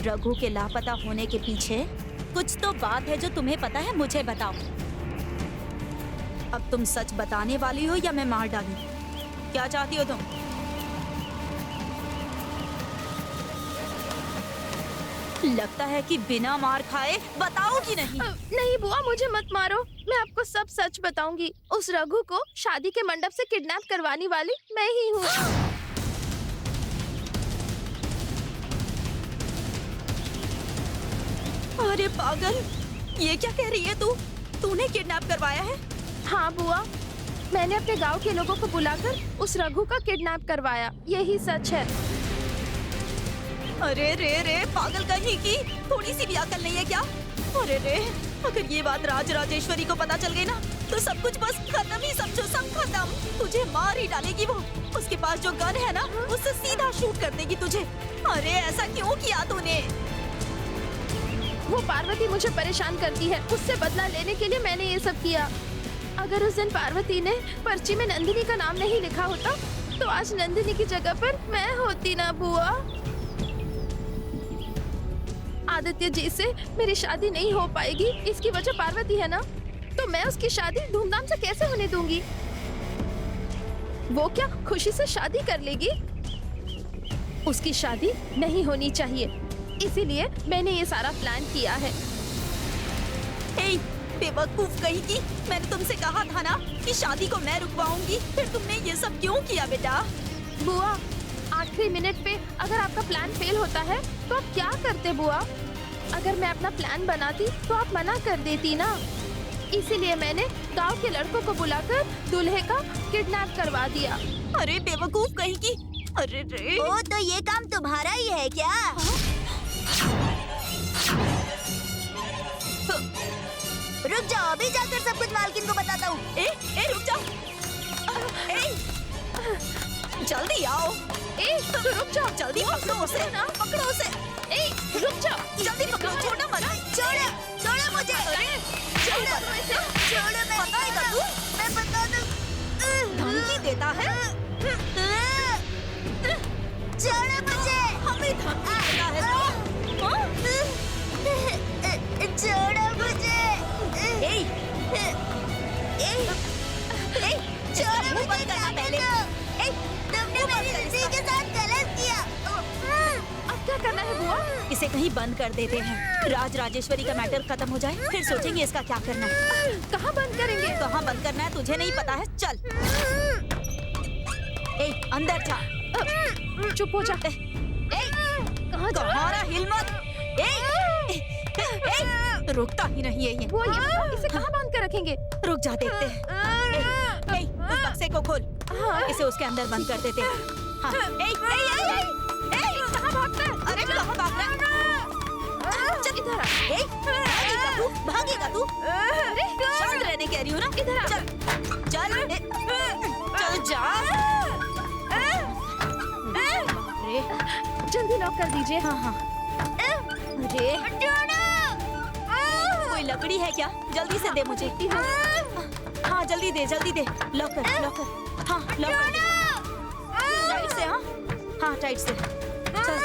रघु के लापता होने के पीछे कुछ तो बात है जो तुम्हें पता है, मुझे बताओ। अब तुम सच बताने वाली हो या मैं मार डालूं? क्या चाहती हो तुम? लगता है कि बिना मार खाए बताओगी नहीं। नहीं बुआ, मुझे मत मारो। मैं आपको सब सच बताऊंगी। उस रघु को शादी के मंडप से किडनैप करवाने वाली मैं ही हूँ। अरे पागल, ये क्या कह रही है तू? तूने किडनैप करवाया है? हाँ बुआ, मैंने अपने गांव के लोगों को बुलाकर उस रघु का किडनैप करवाया। यही सच है। अरे रे रे, पागल कहीं की, थोड़ी सी भी अकल नहीं है क्या? अरे रे, अगर ये बात राज राजेश्वरी को पता चल गई ना तो सब कुछ बस खत्म ही समझो, सब खत्म। तुझे मार ही डालेगी वो। उसके पास जो गन है ना, उससे सीधा शूट कर देगी तुझे। अरे ऐसा क्यों किया तूने? वो पार्वती मुझे परेशान करती है। उससे बदला लेने के लिए मैंने ये सब किया। अगर उस दिन पार्वती ने पर्ची में नंदिनी का नाम नहीं लिखा होता तो आज नंदिनी की जगह पर मैं होती ना बुआ। आदित्य जी से मेरी शादी नहीं हो पाएगी, इसकी वजह पार्वती है ना, तो मैं उसकी शादी धूमधाम से कैसे होने दूंगी? वो क्या खुशी से शादी कर लेगी? उसकी शादी नहीं होनी चाहिए, इसीलिए मैंने ये सारा प्लान किया है। हे बेवकूफ कहीं की, मैंने तुमसे कहा था ना कि शादी को मैं रुकवाऊंगी, फिर तुमने ये सब क्यों किया बेटा? बुआ, आखिरी मिनट पे अगर आपका प्लान फेल होता है तो आप क्या करते बुआ? अगर मैं अपना प्लान बनाती तो आप मना कर देती ना। इसीलिए मैंने गांव के लड़कों को बुलाकर दूल्हे का किडनैप करवा दिया। अरे बेवकूफ कहीं की, अरे रे। ओ तो ये काम तुम्हारा ही है क्या? रुक जाओ, अभी जाकर सब कुछ मालकिन को बताता हूँ। ए रुक जाओ। जल्दी आओ। रुक जाओ, जल्दी पकड़ो उसे ना, पकड़ो उसे। रुक जाओ, जल्दी पकड़ो, छोड़ना मत। छोड़ो मुझे। छोड़ो मैं बताएगा तू? मैं बता दूँ। धमकी देता है? छोड़ो मुझे। हमें धमकी देता है तू? हाँ? छोड़ो मुझे। छोड़ो मुंह बंद मुझे। करना पहले। तुमने मेरी लड़की के साथ गलत किया। अब क्या करना है बुआ? इसे कहीं बंद कर देते हैं। राज राजेश्वरी का मैटर खत्म हो जाए, फिर सोचेंगे इसका क्या करना है। कहाँ बंद करेंगे? कहाँ बंद करना है तुझे नहीं पता है? चल अंदर जा। चुप हो जा। कहाँ जा? तुम्हारा हिम्मत। रुकता ही नहीं है ये। वो इसे कहाँ बांध कर रखेंगे? रुक जा, देखते हैं। उस बक्से को खोल। इसे उसके अंदर बंद कर देते हैं। हाँ। कहाँ भागता है? अरे कहाँ भाग रहा है? चल इधर आ। भागेगा तू? शांत रहने कह रही हूँ ना। इधर आ। चल चल जा। अरे जल्दी लॉक कर दीजिए। हाँ। अरे कोई लकड़ी है क्या? जल्दी से दे मुझे। हाँ जल्दी दे। लॉक कर। हाँ लॉक कर दे। टाइट से। हाँ टाइट से। चल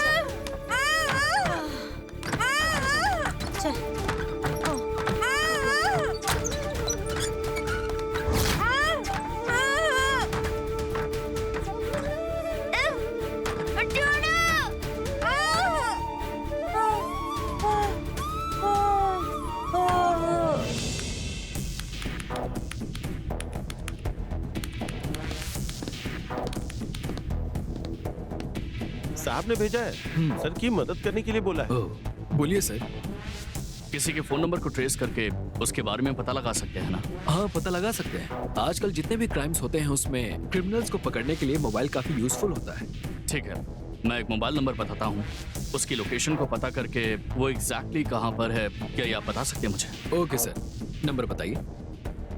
साहब ने भेजा है सर की मदद करने के लिए बोला है। बोलिए सर। किसी के फोन नंबर को ट्रेस करके उसके बारे में पता लगा सकते हैं ना? हाँ पता लगा सकते हैं। आजकल जितने भी क्राइम्स होते हैं उसमें क्रिमिनल्स को पकड़ने के लिए मोबाइल काफी यूजफुल होता है। ठीक है, मैं एक मोबाइल नंबर बताता हूँ, उसकी लोकेशन को पता करके वो एग्जैक्टली कहाँ पर है, क्या ये आप बता सकते हैं मुझे? ओके सर, नंबर बताइए।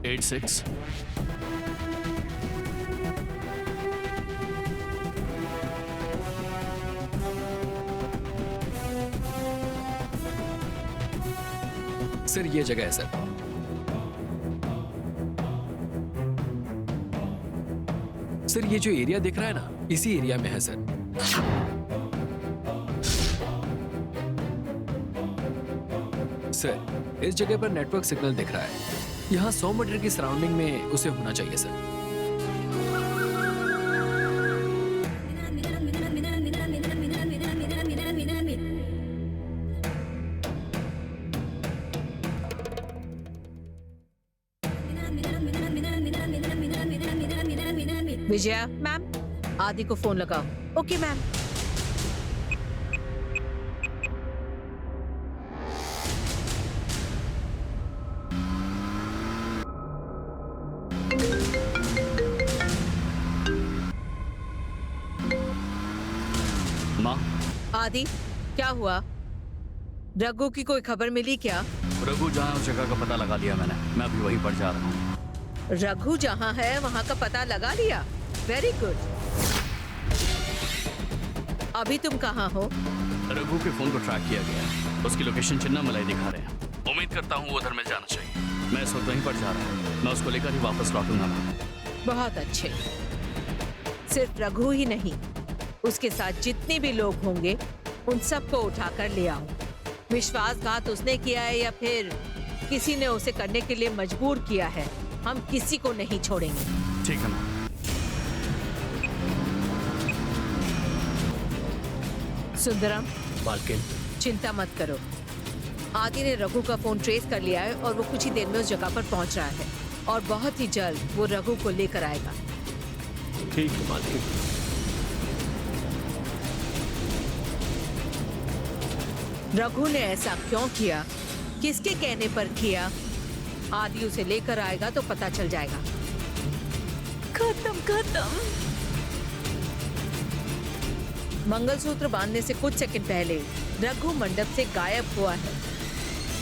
86 सर ये जगह है सर। सर ये जो एरिया दिख रहा है ना, इसी एरिया में है सर। सर, इस जगह पर नेटवर्क सिग्नल दिख रहा है। यहाँ 100 मीटर की सराउंडिंग में उसे होना चाहिए सर। विजया मैम, आदि को फोन लगाओ। Okay ma'am. माँ, आदि, क्या हुआ? रघु की कोई खबर मिली क्या? रघु जहाँ है उस जगह का पता लगा लिया मैंने। मैं अभी वहीं पर जा रहा हूँ। रघु जहाँ है वहाँ का पता लगा लिया? Very good. अभी तुम कहाँ हो? रघु के फोन को ट्रैक किया गया है। उसकी लोकेशन चिन्नामलाई दिखा रहे हैं। उम्मीद करता हूँ वो उधर मिल जाना चाहिए। मैं इस वक्त वहीं पर जा रहा हूँ। मैं उसको लेकर ही वापस लौटूंगा। बहुत अच्छे। सिर्फ रघु ही नहीं, उसके साथ जितने भी लोग होंगे उन सबको उठाकर ले आओ। विश्वासघात उसने किया है या फिर किसी ने उसे करने के लिए मजबूर किया है, हम किसी को नहीं छोड़ेंगे। ठीक है माँ। सुंदरम, मालकिन, चिंता मत करो। आदि ने रघु का फोन ट्रेस कर लिया है और वो कुछ ही देर में उस जगह पर पहुंच रहा है और बहुत ही जल्द वो रघु को लेकर आएगा। ठीक है मालकिन। रघु ने ऐसा क्यों किया, किसके कहने पर किया, आदि उसे लेकर आएगा तो पता चल जाएगा। खत्म खत्म। मंगलसूत्र बांधने से कुछ सेकंड पहले रघु मंडप से गायब हुआ है।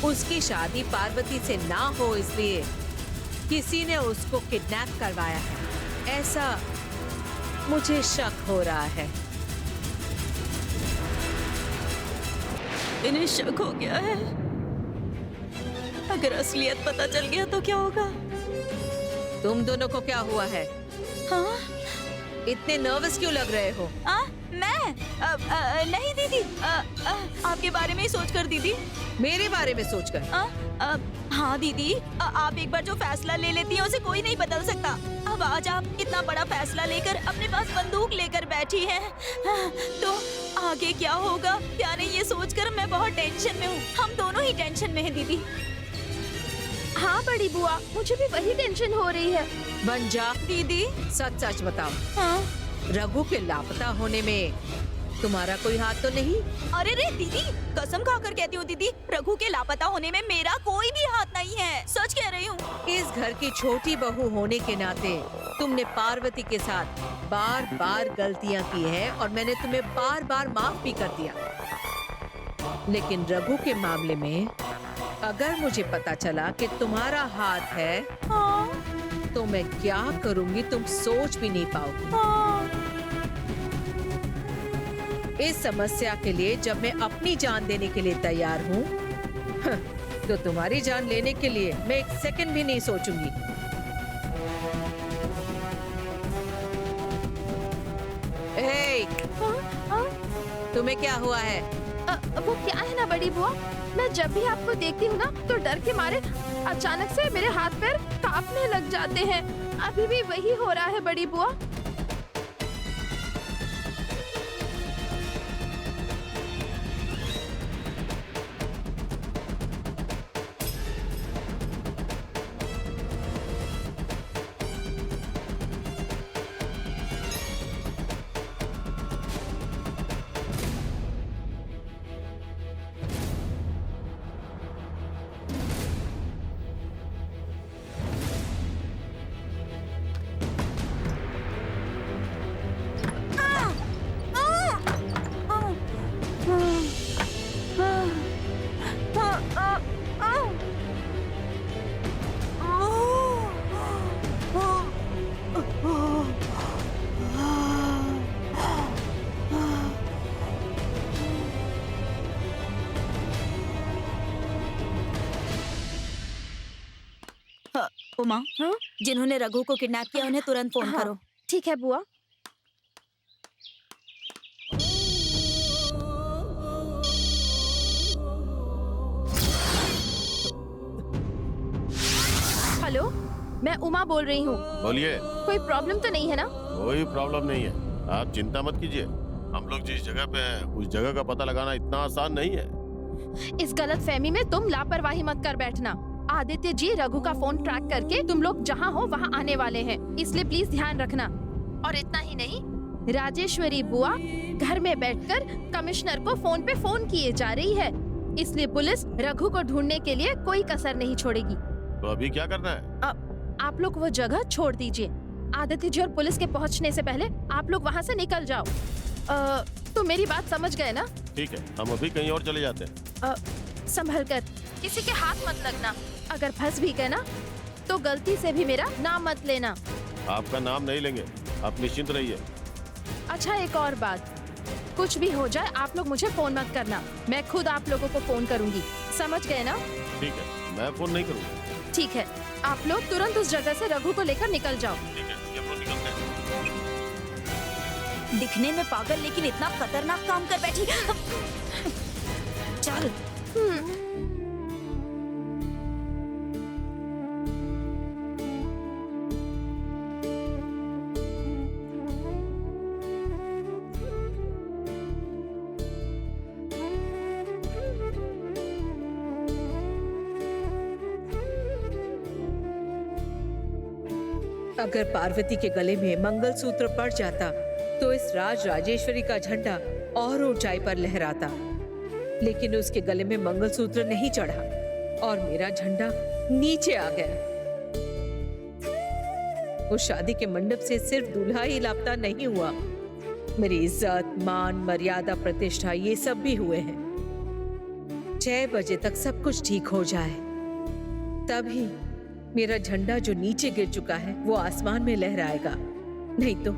उसकी शादी पार्वती से ना हो इसलिए किसी ने उसको किडनैप करवाया है, ऐसा मुझे शक हो रहा है। इन्हें शक हो गया है। अगर असलियत पता चल गया तो क्या होगा? तुम दोनों को क्या हुआ है? हाँ? इतने नर्वस क्यों लग रहे हो? मैं नहीं दीदी, आपके बारे में ही सोचकर दीदी। मेरे बारे में सोचकर? हाँ दीदी, आप एक बार जो फैसला ले लेती हैं उसे कोई नहीं बदल सकता। अब आज आप इतना बड़ा फैसला लेकर अपने पास बंदूक लेकर बैठी हैं, तो आगे क्या होगा क्या नहीं ये सोचकर मैं बहुत टेंशन में हूँ। हम दोनों ही टेंशन में हैं दीदी। हाँ बड़ी बुआ, मुझे भी वही टेंशन हो रही है। बन जा दीदी। सच सच बताओ, हाँ? रघु के लापता होने में तुम्हारा कोई हाथ तो नहीं? अरे रे दीदी, कसम खाकर कहती हूँ दीदी, रघु के लापता होने में मेरा कोई भी हाथ नहीं है। सच कह रही हूँ। इस घर की छोटी बहू होने के नाते तुमने पार्वती के साथ बार बार गलतियाँ की है और मैंने तुम्हें बार बार माफ भी कर दिया। लेकिन रघु के मामले में अगर मुझे पता चला कि तुम्हारा हाथ है, हाँ? तो मैं क्या करूंगी तुम सोच भी नहीं पाओगी। हाँ? इस समस्या के लिए जब मैं अपनी जान देने के लिए तैयार हूँ, तो तुम्हारी जान लेने के लिए मैं एक सेकंड भी नहीं सोचूंगी। ए, तुम्हें क्या हुआ है? वो क्या है ना बड़ी बुआ, मैं जब भी आपको देखती हूँ ना तो डर के मारे अचानक से मेरे हाथ पैर कांपने लग जाते हैं। अभी भी वही हो रहा है बड़ी बुआ। उमा, हाँ? जिन्होंने रघु को किडनैप किया उन्हें तुरंत फोन हाँ, करो। ठीक है बुआ। हेलो, मैं उमा बोल रही हूँ। बोलिए। कोई प्रॉब्लम तो नहीं है ना? कोई प्रॉब्लम नहीं है, आप चिंता मत कीजिए। हम लोग जिस जगह पे हैं उस जगह का पता लगाना इतना आसान नहीं है। इस गलत फहमी में तुम लापरवाही मत कर बैठना। आदित्य जी रघु का फोन ट्रैक करके तुम लोग जहाँ हो वहाँ आने वाले हैं, इसलिए प्लीज ध्यान रखना। और इतना ही नहीं, राजेश्वरी बुआ घर में बैठकर कमिश्नर को फोन पे फोन किए जा रही है, इसलिए पुलिस रघु को ढूंढने के लिए कोई कसर नहीं छोड़ेगी। तो अभी क्या करना है? आप लोग वो जगह छोड़ दीजिए। आदित्य जी और पुलिस के पहुंचने से पहले आप लोग वहां से निकल जाओ। तो मेरी बात समझ गए ना? ठीक है, हम अभी कहीं और चले जाते हैं। संभल कर, किसी के हाथ मत लगना। अगर फंस भी गए ना तो गलती से भी मेरा नाम मत लेना। आपका नाम नहीं लेंगे, आप निश्चिंत रहिए। अच्छा, एक और बात, कुछ भी हो जाए आप लोग मुझे फोन मत करना, मैं खुद आप लोगों को फोन करूंगी। समझ गए ना? ठीक है, मैं फोन नहीं करूँगा। ठीक है, आप लोग तुरंत उस जगह से रघु को लेकर निकल जाओ। ठीक है, ये हम लोग निकलते हैं। दिखने में पागल लेकिन इतना खतरनाक काम कर बैठी। चल। अगर पार्वती के गले में मंगलसूत्र पड़ जाता तो इस राज राजेश्वरी का झंडा और ऊंचाई पर लहराता, लेकिन उसके गले में मंगलसूत्र नहीं चढ़ा और मेरा झंडा नीचे आ गया। उस शादी के मंडप से सिर्फ दूल्हा ही लापता नहीं हुआ, मेरी इज्जत, मान, मर्यादा, प्रतिष्ठा, ये सब भी हुए हैं। 6 बजे तक सब कुछ ठीक हो जाए, तभी मेरा झंडा जो नीचे गिर चुका है वो आसमान में लहराएगा, नहीं तो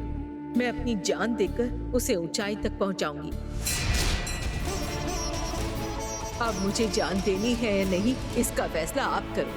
मैं अपनी जान देकर उसे ऊंचाई तक पहुंचाऊंगी। अब मुझे जान देनी है या नहीं, इसका फैसला आप करो।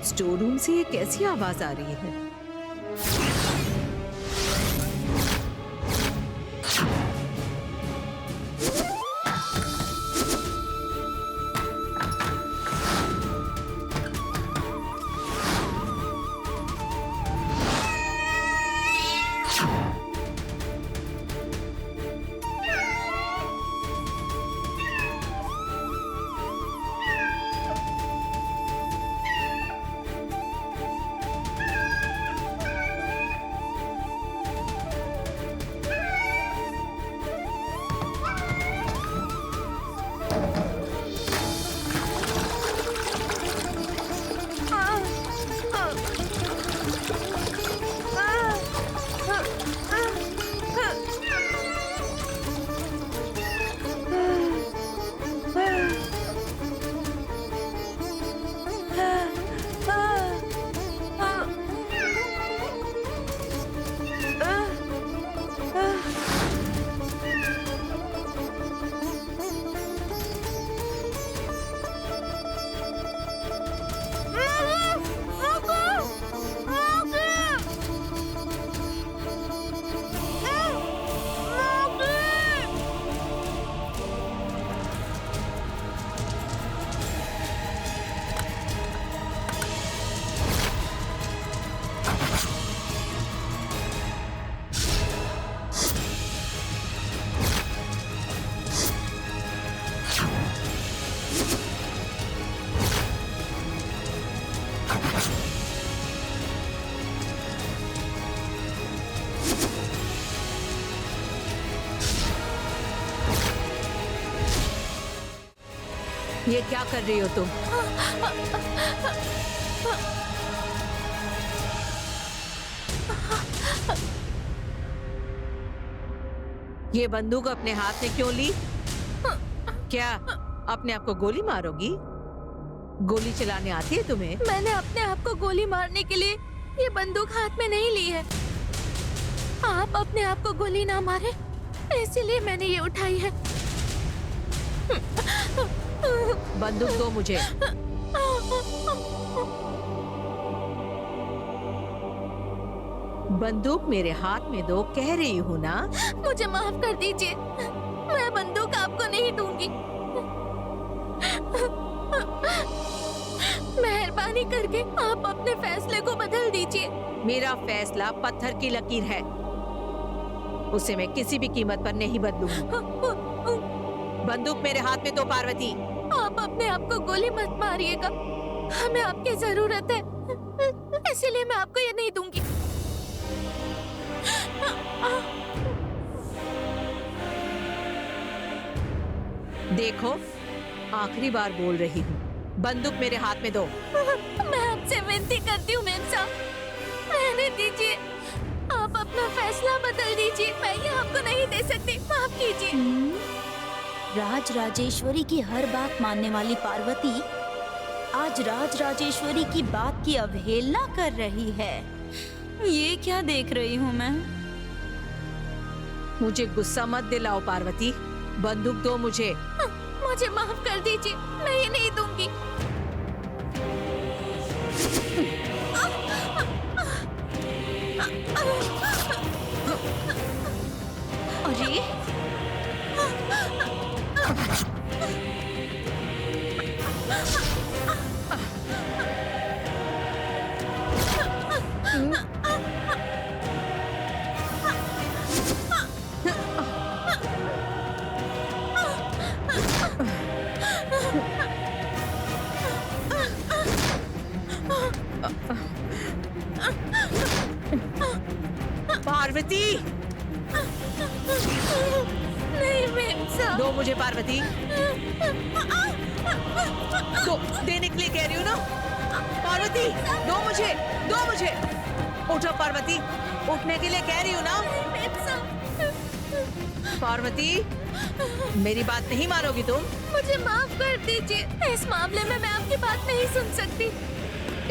स्टोर रूम से ये कैसी आवाज आ रही है? ये क्या कर रही हो तुम? ये बंदूक अपने हाथ में क्यों ली? क्या अपने आप को गोली मारोगी? गोली चलाने आती है तुम्हें? मैंने अपने आप को गोली मारने के लिए ये बंदूक हाथ में नहीं ली है। आप अपने आप को गोली ना मारे, इसीलिए मैंने ये उठाई है। बंदूक दो मुझे। बंदूक मेरे हाथ में दो कह रही हूँ ना। मुझे माफ कर दीजिए, मैं बंदूक आपको नहीं दूंगी। मेहरबानी करके आप अपने फैसले को बदल दीजिए। मेरा फैसला पत्थर की लकीर है, उसे मैं किसी भी कीमत पर नहीं बदलूंगी। बंदूक मेरे हाथ में दो पार्वती। आप अपने आप को गोली मत मारिएगा, हमें आपकी जरूरत है, इसीलिए मैं आपको ये नहीं दूंगी। देखो, आखिरी बार बोल रही हूँ, बंदूक मेरे हाथ में दो। मैं आपसे विनती करती हूँ मेम साहब, रहने दीजिए। आप अपना फैसला बदल दीजिए, मैं ये आपको नहीं दे सकती, माफ कीजिए। राज राजेश्वरी की हर बात मानने वाली पार्वती आज राज राजेश्वरी की बात की अवहेलना कर रही है। ये क्या देख रही हूँ मैं? मुझे गुस्सा मत दिलाओ पार्वती, बंदूक दो मुझे। मुझे माफ कर दीजिए, मैं ये नहीं दूंगी। अरे पार्वती, नहीं मेम साहब। दो मुझे पार्वती। दो, देने के लिए कह रही हूँ ना। पार्वती, दो मुझे, दो मुझे। उठो पार्वती, उठने के लिए कह रही हूँ ना। मेम साहब, पार्वती, मेरी बात नहीं मानोगी तुम? मुझे माफ कर दीजिए, इस मामले में मैं आपकी बात नहीं सुन सकती।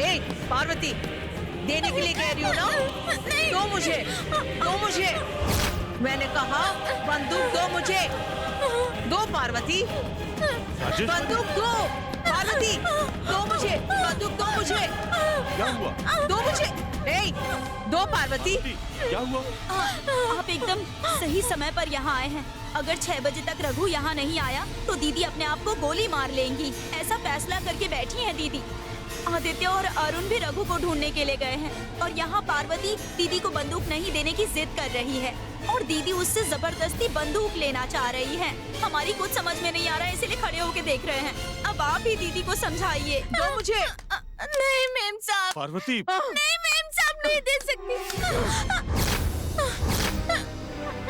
ए, पार्वती, देने के लिए कह रही हूँ ना। दो मुझे, दो मुझे। मैंने कहा बंदूक दो मुझे, दो पार्वती। बंदूक दो पार्वती, दो मुझे, बंदूक दो मुझे। क्या हुआ? दो मुझे। ए, दो पार्वती। क्या हुआ? आप एकदम सही समय पर यहाँ आए हैं। अगर 6 बजे तक रघु यहाँ नहीं आया तो दीदी अपने आप को गोली मार लेंगी, ऐसा फैसला करके बैठी हैं दीदी। आदित्य और अरुण भी रघु को ढूंढने के लिए गए हैं और यहाँ पार्वती दीदी को बंदूक नहीं देने की जिद कर रही है और दीदी उससे जबरदस्ती बंदूक लेना चाह रही है। हमारी कुछ समझ में नहीं आ रहा है, इसीलिए खड़े होके देख रहे हैं। अब आप ही दीदी को समझाइए। दो मुझे। नहीं मेम साहब, पार्वती, नहीं मेम साहब, नहीं दे सकती।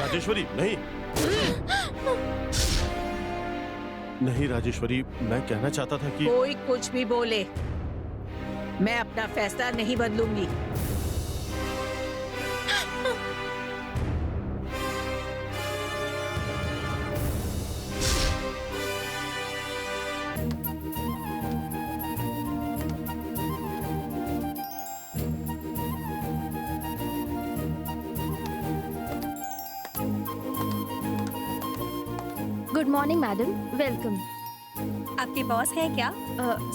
राजेश्वरी, नहीं नहीं राजेश्वरी, मैं कहना चाहता था कि कोई कुछ भी बोले, मैं अपना फैसला नहीं बदलूंगी। Good morning madam, welcome. आपके बॉस है क्या?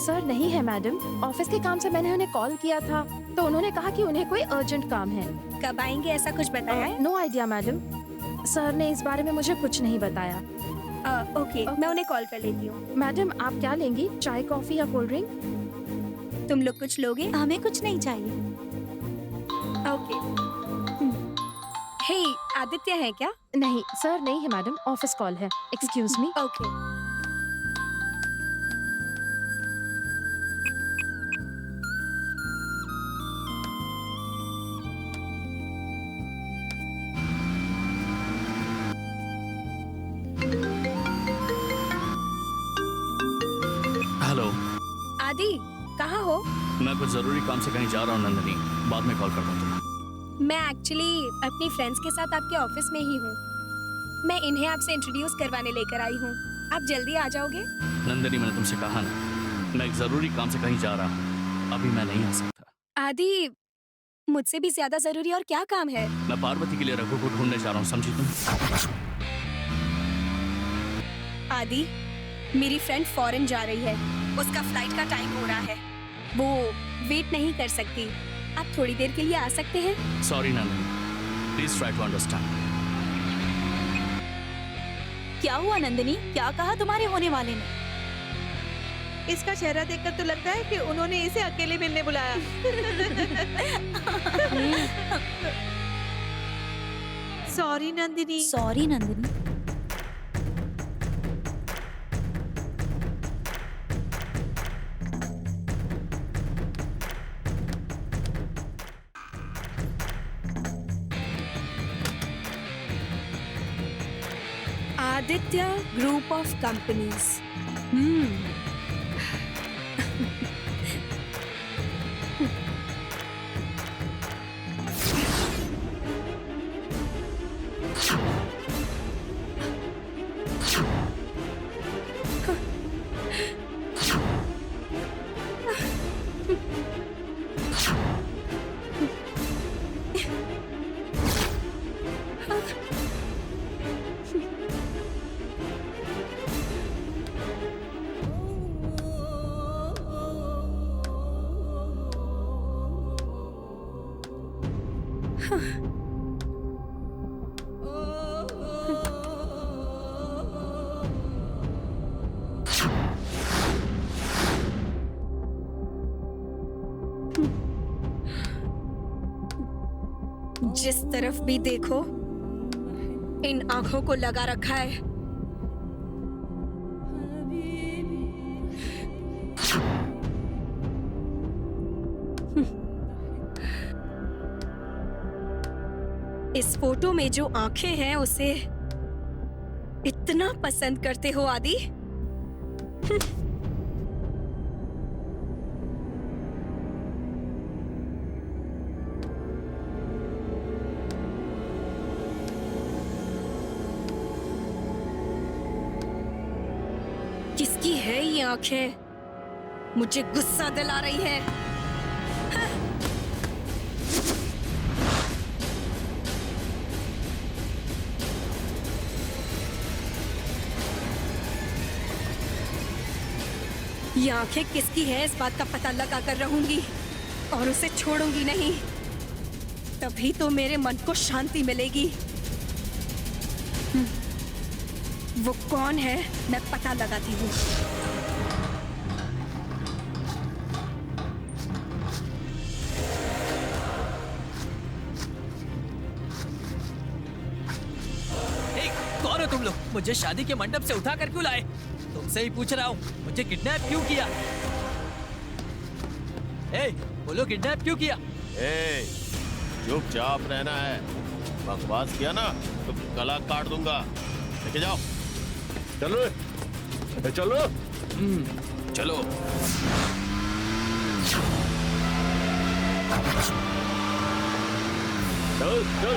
सर नहीं है मैडम, ऑफिस के काम से मैंने उन्हें कॉल किया था तो उन्होंने कहा कि उन्हें कोई अर्जेंट काम है। कब आएंगे ऐसा कुछ बताया है? नो आइडिया मैडम, सर ने इस बारे में मुझे कुछ नहीं बताया। ओके, मैं उन्हें कॉल कर लेती हूँ। मैडम आप क्या लेंगी, चाय कॉफी या कोल्ड ड्रिंक? तुम लोग कुछ लोगे? हमें कुछ नहीं चाहिए। ओके। हे, आदित्य है क्या? नहीं सर नहीं है मैडम, ऑफिस कॉल है। Excuse me. ओके। हो? मैं कुछ जरूरी काम से कहीं जा रहा हूँ नंदिनी, बाद में कॉल करता हूँ तुम्हें। मैं एक्चुअली अपनी फ्रेंड्स के साथ आपके ऑफिस में ही हूँ। मैं इन्हें आपसे इंट्रोड्यूस करवाने लेकर आई हूँ। आप जल्दी आ जाओगे? नंदिनी, मैंने तुमसे कहा ना, मैं एक जरूरी काम से कहीं जा रहा हूँ, अभी मैं नहीं आ सकता। आदि, मुझसे भी ज्यादा जरूरी और क्या काम है? मैं पार्वती के लिए रघु को ढूंढने जा रहा हूँ, समझी तुम? आदि, मेरी फ्रेंड फॉरेन जा रही है। उसका फ्लाइट का टाइम हो रहा है। वो वेट नहीं कर सकती। आप थोड़ी देर के लिए आ सकते हैं? Sorry Nandini, please try to understand. क्या हुआ नंदिनी? क्या कहा तुम्हारे होने वाले ने? इसका चेहरा देखकर तो लगता है कि उन्होंने इसे अकेले मिलने बुलाया। Sorry Nandini. Sorry Nandini. Aditya group of companies. जिस तरफ भी देखो इन आंखों को लगा रखा है। इस फोटो में जो आंखें हैं उसे इतना पसंद करते हो आदि? किसकी है ये आंखें? मुझे गुस्सा दिला रही है। ये आंखें किसकी है इस बात का पता लगा कर रहूंगी और उसे छोड़ूंगी नहीं। तभी तो मेरे मन को शांति मिलेगी। वो कौन है मैं पता लगाती हूँ। कौन हो तुम लोग? मुझे शादी के मंडप से उठा कर क्यों लाए? तुमसे ही पूछ रहा हूँ, मुझे किडनैप क्यों किया? बोलो किडनैप क्यों किया? चुपचाप रहना है। बकवास किया ना तो गला काट दूंगा। लेके जाओ। चलो चलो। चलो। चल चल।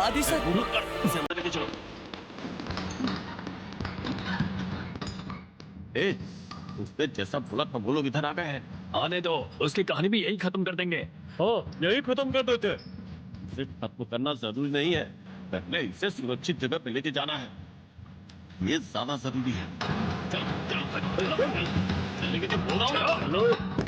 आदि सर, इसे अंदर लेके चलो। उसने जैसा बोला था वो लोग इधर आ गए हैं। आने दो, उसकी कहानी भी यही खत्म कर देंगे। यही खत्म कर देते। इसे खत्म करना जरूरी नहीं है, पहले इसे सुरक्षित जगह पे लेके जाना है, ये ज्यादा जरूरी है। चलेंगे तो बोल रहा हूँ।